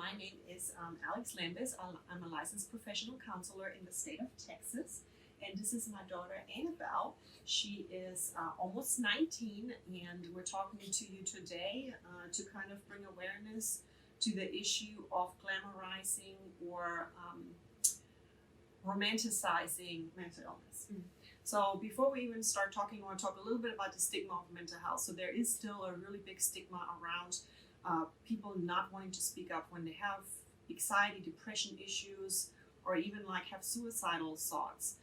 My name is Alex Lambeth. I'm a licensed professional counselor in the state of Texas. And this is my daughter, Annabelle. She is almost 19, and we're talking to you today to kind of bring awareness to the issue of glamorizing or romanticizing mental illness. So before we even start talking, I want to talk a little bit about the stigma of mental health. So there is still a really big stigma around people not wanting to speak up when they have anxiety, depression issues, or even like have suicidal thoughts.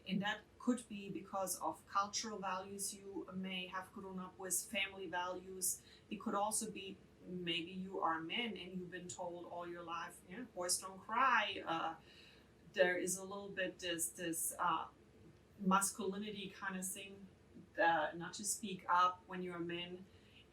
And that could be because of cultural values you may have grown up with, family values. It could also be maybe you are a man and you've been told all your life, boys don't cry. There is a little bit this masculinity kind of thing, not to speak up when you're a man.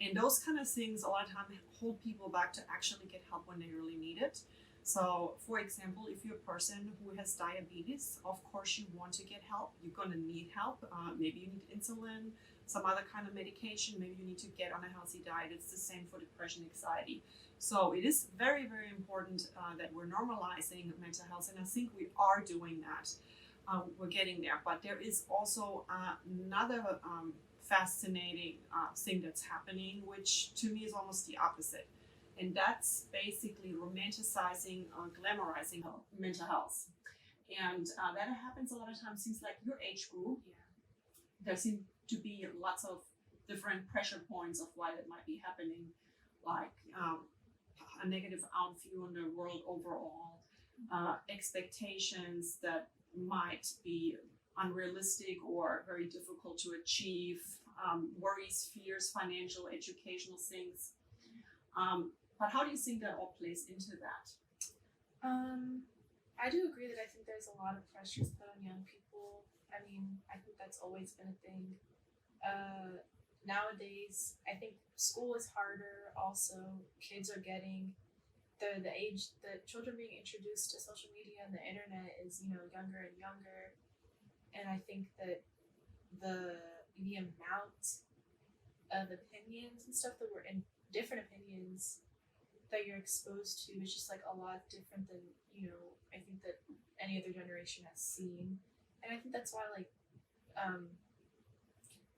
And those kind of things a lot of times hold people back to actually get help when they really need it. So, for example, if you're a person who has diabetes, of course you want to get help. You're going to need help. Maybe you need insulin, some other kind of medication. Maybe you need to get on a healthy diet. It's the same for depression, anxiety. So it is very, very important that we're normalizing mental health. And I think we are doing that. We're getting there. But there is also another fascinating thing that's happening, which to me is almost the opposite. And that's basically romanticizing, glamorizing mental health. And that happens a lot of times since like your age group. There seem to be lots of different pressure points of why that might be happening, like a negative outview on the world overall, expectations that might be unrealistic or very difficult to achieve, worries, fears, financial, educational things. But how do you think that all plays into that? I do agree that I think there's a lot of pressures put on young people. I mean, I think that's always been a thing. Nowadays, I think school is harder. Also, kids are getting the children being introduced to social media and the internet is, younger and younger. And I think that the amount of opinions and stuff that we're in, different opinions that you're exposed to is just like a lot different than, I think that any other generation has seen. And I think that's why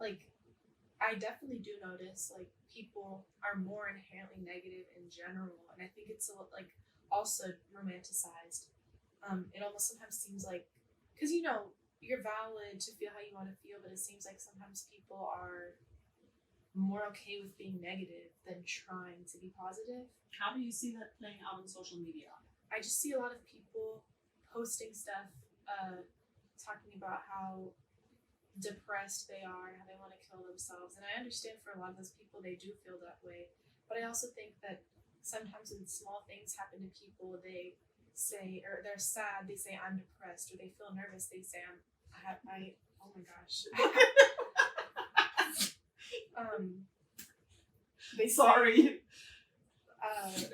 I definitely do notice like people are more inherently negative in general, and I think it's also romanticized. It almost sometimes seems like, because you're valid to feel how you want to feel, but it seems like sometimes people are more okay with being negative than trying to be positive. How do you see that playing out on social media? I just see a lot of people posting stuff, talking about how depressed they are and how they want to kill themselves. And I understand for a lot of those people, they do feel that way. But I also think that sometimes when small things happen to people, they say, or they're sad, they say, I'm depressed, or they feel nervous, they say, oh my gosh. Sorry.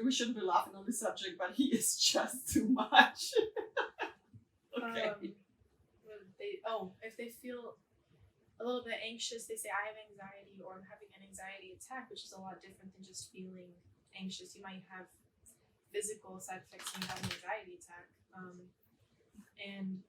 We shouldn't be laughing on this subject, but he is just too much. Okay. If they feel a little bit anxious, they say, I have anxiety, or I'm having an anxiety attack, which is a lot different than just feeling anxious. You might have physical side effects when you have an anxiety attack. And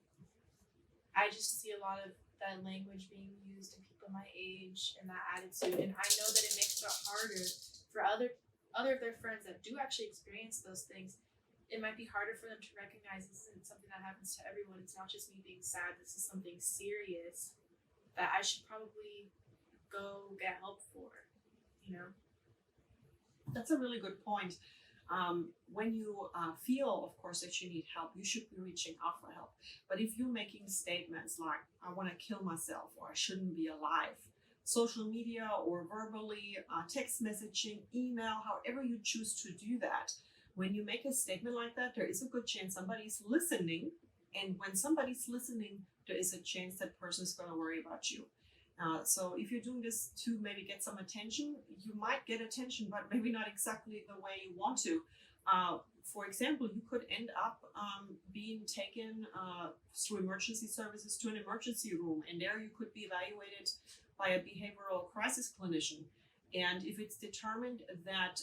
I just see a lot of that language being used in people my age and that attitude. And I know that it makes it harder for other of their friends that do actually experience those things. It might be harder for them to recognize this isn't something that happens to everyone. It's not just me being sad. This is something serious that I should probably go get help for, That's a really good point. When you feel, of course, that you need help, you should be reaching out for help. But if you're making statements like, I want to kill myself, or I shouldn't be alive, social media or verbally, text messaging, email, however you choose to do that, when you make a statement like that, there is a good chance somebody's listening. And when somebody's listening, there is a chance that person is going to worry about you. So if you're doing this to maybe get some attention, you might get attention, but maybe not exactly the way you want to. For example, you could end up being taken through emergency services to an emergency room, and there you could be evaluated by a behavioral crisis clinician. And if it's determined that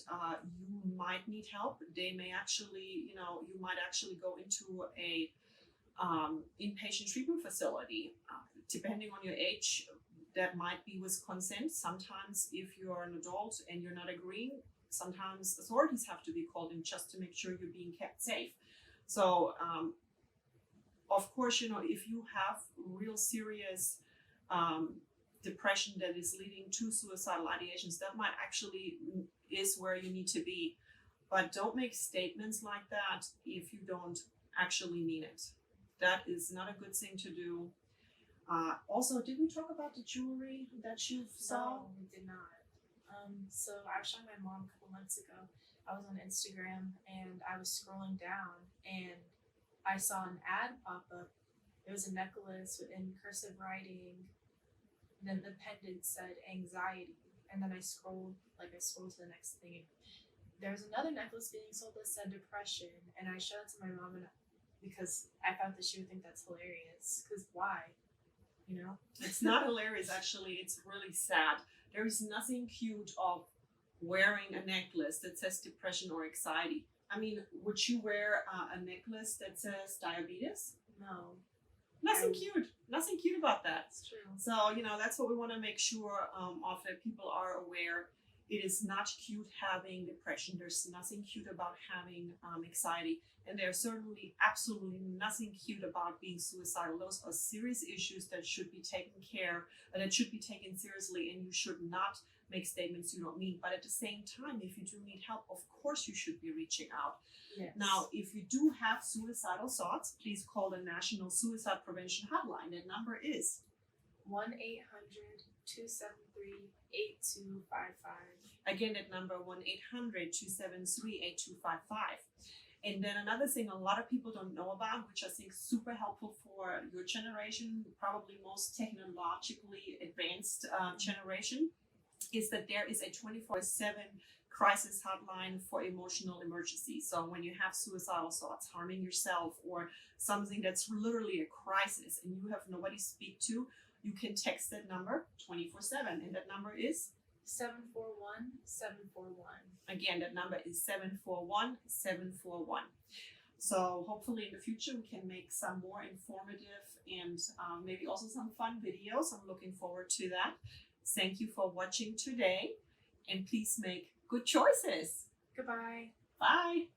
you might need help, they may actually, you might actually go into a inpatient treatment facility. Depending on your age, that might be with consent. Sometimes if you're an adult and you're not agreeing, sometimes authorities have to be called in just to make sure you're being kept safe. So, of course, if you have real serious depression that is leading to suicidal ideations, that might actually is where you need to be. But don't make statements like that if you don't actually mean it. That is not a good thing to do. Also, did we talk about the jewelry that you saw? No, we did not. So I was showing my mom a couple months ago. I was on Instagram and I was scrolling down and I saw an ad pop up. It was a necklace in cursive writing. Then the pendant said anxiety. And then I scrolled to the next thing. There was another necklace being sold that said depression. And I showed it to my mom because I thought that she would think that's hilarious. Because why? It's not hilarious, actually. It's really sad. There is nothing cute of wearing a necklace that says depression or anxiety. I mean, would you wear a necklace that says diabetes? No. Nothing cute. Nothing cute about that. That's true. So, that's what we want to make sure of, that people are aware. It is not cute having depression. There's nothing cute about having anxiety. And there's certainly absolutely nothing cute about being suicidal. Those are serious issues that should be taken seriously, and you should not make statements you don't mean. But at the same time, if you do need help, of course you should be reaching out. Yes. Now, if you do have suicidal thoughts, please call the National Suicide Prevention Hotline. That number is 1-800-273-8255. Again, that number 1-800-273-8255. And then another thing a lot of people don't know about, which I think is super helpful for your generation, probably most technologically advanced generation, is that there is a 24/7 crisis hotline for emotional emergencies. So when you have suicidal thoughts, harming yourself, or something that's literally a crisis and you have nobody to speak to, you can text that number 24/7, and that number is 741-741. Again, that number is 741-741. So hopefully in the future we can make some more informative and maybe also some fun videos. I'm looking forward to that. Thank you for watching today, and please make good choices. Goodbye. Bye.